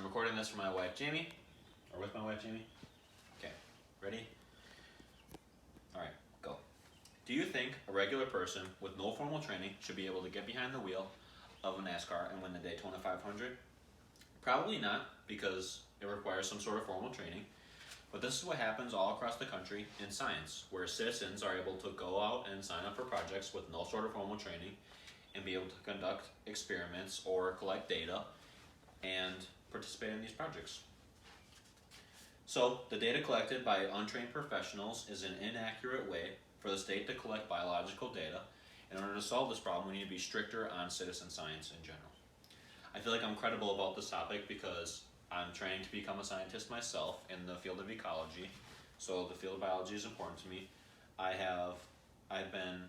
recording this for my wife Jamie, or with my wife Jamie. Okay, ready? Alright, go. Do you think a regular person with no formal training should be able to get behind the wheel of a NASCAR and win the Daytona 500? Probably not, because it requires some sort of formal training. But this is what happens all across the country in science, where citizens are able to go out and sign up for projects with no sort of formal training and be able to conduct experiments or collect data and participate in these projects. So, the data collected by untrained professionals is an inaccurate way for the state to collect biological data. In order to solve this problem, we need to be stricter on citizen science in general. I feel like I'm credible about this topic because I'm training to become a scientist myself in the field of ecology, so the field of biology is important to me. I've been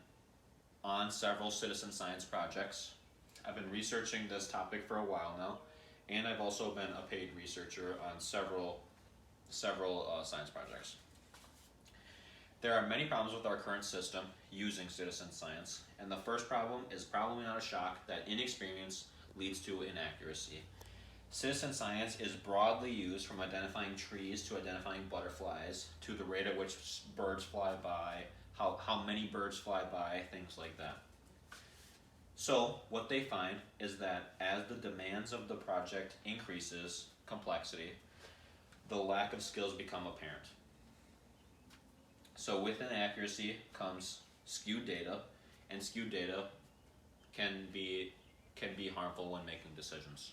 on several citizen science projects. I've been researching this topic for a while now, and I've also been a paid researcher on several science projects. There are many problems with our current system using citizen science, and the first problem is probably not a shock that inexperience leads to inaccuracy. Citizen science is broadly used from identifying trees to identifying butterflies to the rate at which birds fly by, how many birds fly by, things like that. So what they find is that as the demands of the project increases complexity, the lack of skills become apparent. So with inaccuracy comes skewed data, and skewed data can be harmful when making decisions.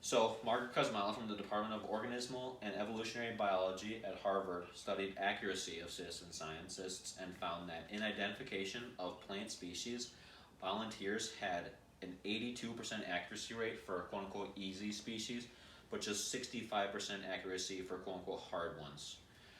So Margaret Kosmala from the Department of Organismal and Evolutionary Biology at Harvard studied accuracy of citizen scientists and found that in identification of plant species, volunteers had an 82% accuracy rate for quote-unquote easy species, but just 65% accuracy for quote-unquote hard ones.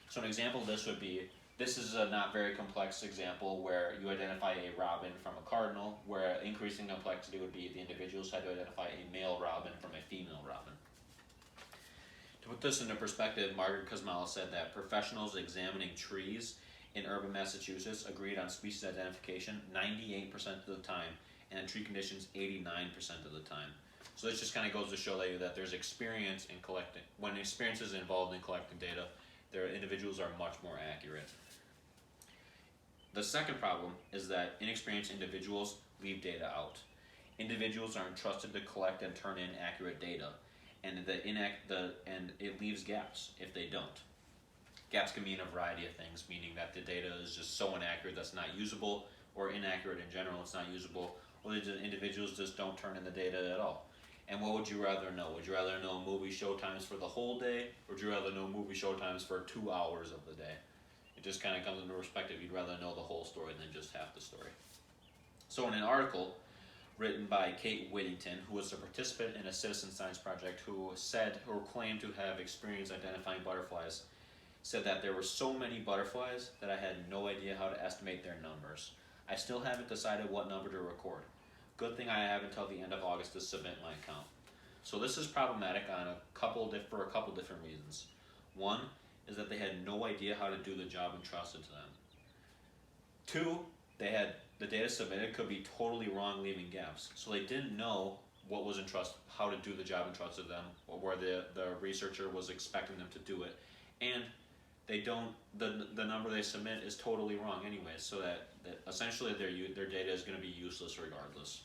So an example of this would be, this is a not very complex example where you identify a robin from a cardinal, where increasing complexity would be the individuals had to identify a male robin from a female robin. To put this into perspective, Margaret Kosmala said that professionals examining trees in urban Massachusetts agreed on species identification 98% of the time, and in tree conditions 89% of the time. So this just kind of goes to show that there's experience in collecting. When experience is involved in collecting data, their individuals are much more accurate. The second problem is that inexperienced individuals leave data out. Individuals are entrusted to collect and turn in accurate data, and it leaves gaps if they don't. Gaps can mean a variety of things, meaning that the data is just so inaccurate that's not usable, or inaccurate in general, it's not usable, or the individuals just don't turn in the data at all. And what would you rather know? Would you rather know movie showtimes for the whole day, or would you rather know movie showtimes for 2 hours of the day? It just kind of comes into perspective. You'd rather know the whole story than just half the story. So in an article written by Kate Whittington, who was a participant in a citizen science project who claimed to have experience identifying butterflies, said that there were so many butterflies that I had no idea how to estimate their numbers. I still haven't decided what number to record. Good thing I have until the end of August to submit my account. So this is problematic for a couple different reasons. One is that they had no idea how to do the job entrusted to them. Two, the data submitted could be totally wrong, leaving gaps. So they didn't know what was how to do the job entrusted to them, or where the researcher was expecting them to do it, and the number they submit is totally wrong anyway, so that essentially their data is going to be useless regardless.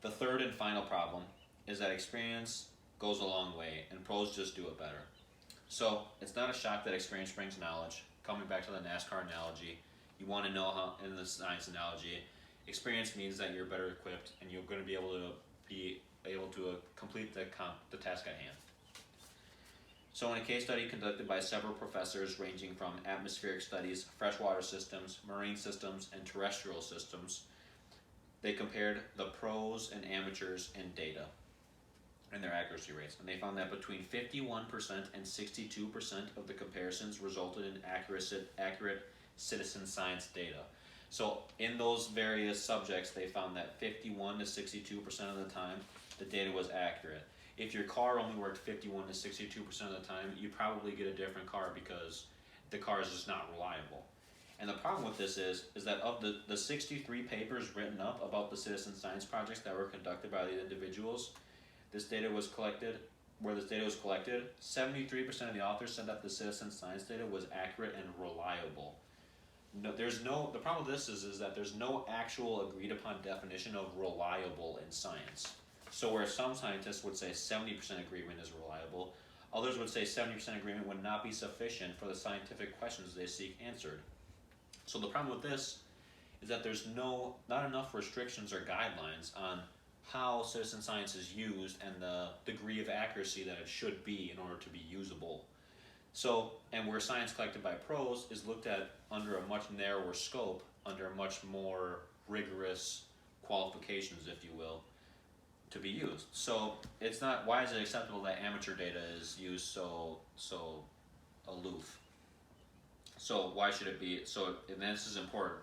The third and final problem is that experience goes a long way, and pros just do it better. So it's not a shock that experience brings knowledge. Coming back to the NASCAR analogy, you want to know how, in the science analogy, experience means that you're better equipped and you're going to be able to complete the task at hand. So in a case study conducted by several professors ranging from atmospheric studies, freshwater systems, marine systems, and terrestrial systems, they compared the pros and amateurs in data and their accuracy rates. And they found that between 51% and 62% of the comparisons resulted in accurate citizen science data. So in those various subjects, they found that 51 to 62% of the time, the data was accurate. If your car only worked 51 to 62% of the time, you probably get a different car because the car is just not reliable. And the problem with this is that of the 63 papers written up about the citizen science projects that were conducted by the individuals, this data was collected, where this data was collected, 73% of the authors said that the citizen science data was accurate and reliable. No, the problem with this is that there's no actual agreed upon definition of reliable in science. So where some scientists would say 70% agreement is reliable, others would say 70% agreement would not be sufficient for the scientific questions they seek answered. So the problem with this is that there's not enough restrictions or guidelines on how citizen science is used and the degree of accuracy that it should be in order to be usable. So, and where science collected by pros is looked at under a much narrower scope, under much more rigorous qualifications, if you will, to be used. So it's not, why is it acceptable that amateur data is used so aloof? So why should it be, and this is important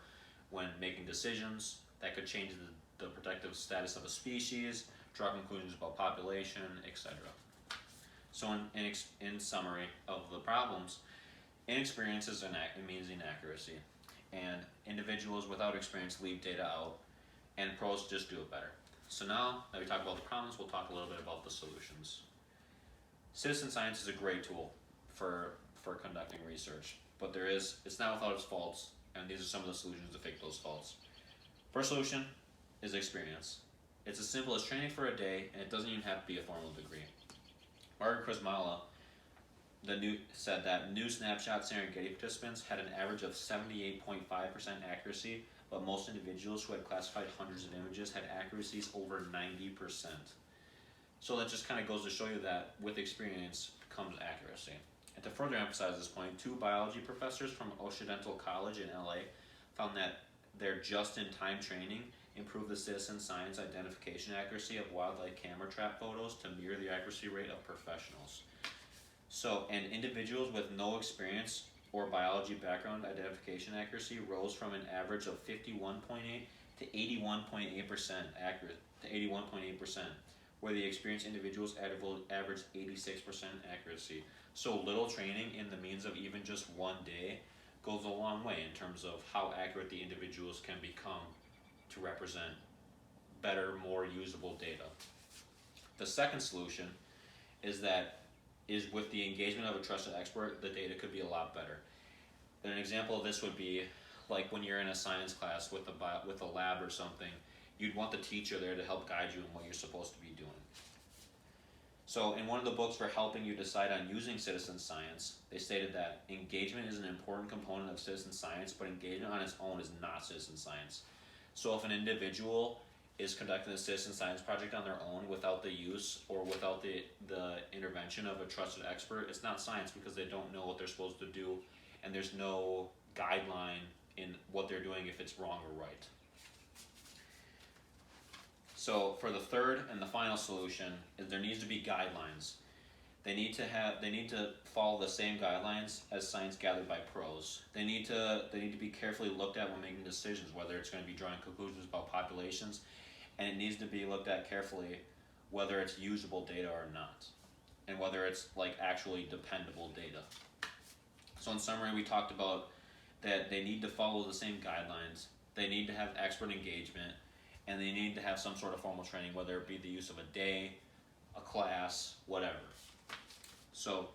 when making decisions that could change the protective status of a species, draw conclusions about population, etc. So in summary of the problems, inexperience means inaccuracy, and individuals without experience leave data out, and pros just do it better. So now that we talk about the problems, we'll talk a little bit about the solutions. Citizen science is a great tool for conducting research, but it's not without its faults, and these are some of the solutions to fix those faults. First solution is experience. It's as simple as training for a day, and it doesn't even have to be a formal degree. Margaret Kurzweil said that new snapshot Serengeti participants had an average of 78.5% accuracy, but most individuals who had classified hundreds of images had accuracies over 90%. So that just kind of goes to show you that with experience comes accuracy. And to further emphasize this point, 2 biology professors from Occidental College in LA found that their just-in-time training improved the citizen science identification accuracy of wildlife camera trap photos to mirror the accuracy rate of professionals. So, and individuals with no experience or biology background identification accuracy rose from an average of 51.8 to 81.8% accurate, to 81.8%, where the experienced individuals averaged 86% accuracy. So little training in the means of even just one day goes a long way in terms of how accurate the individuals can become to represent better, more usable data. The second solution is with the engagement of a trusted expert, the data could be a lot better. And an example of this would be like when you're in a science class with a lab or something, you'd want the teacher there to help guide you in what you're supposed to be doing. So in one of the books for helping you decide on using citizen science, they stated that engagement is an important component of citizen science, but engagement on its own is not citizen science. So if an individual is conducting a citizen science project on their own without the use or without the intervention of a trusted expert, it's not science because they don't know what they're supposed to do, and there's no guideline in what they're doing if it's wrong or right. So for the third and the final solution is there needs to be guidelines. They need to follow the same guidelines as science gathered by pros. They need to be carefully looked at when making decisions, whether it's going to be drawing conclusions about populations, and it needs to be looked at carefully whether it's usable data or not, and whether it's like actually dependable data. So in summary, we talked about that they need to follow the same guidelines, they need to have expert engagement, and they need to have some sort of formal training, whether it be the use of a day, a class, whatever. So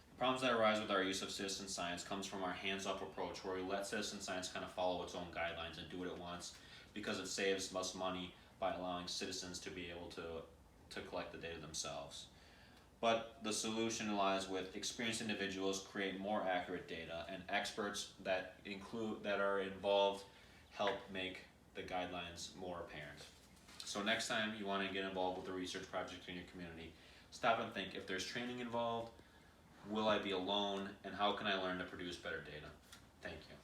the problems that arise with our use of citizen science comes from our hands-off approach, where we let citizen science kind of follow its own guidelines and do what it wants because it saves us money by allowing citizens to be able to collect the data themselves. But the solution lies with experienced individuals create more accurate data, and experts that are involved help make the guidelines more apparent. So next time you want to get involved with a research project in your community, stop and think, if there's training involved, will I be alone, and how can I learn to produce better data? Thank you.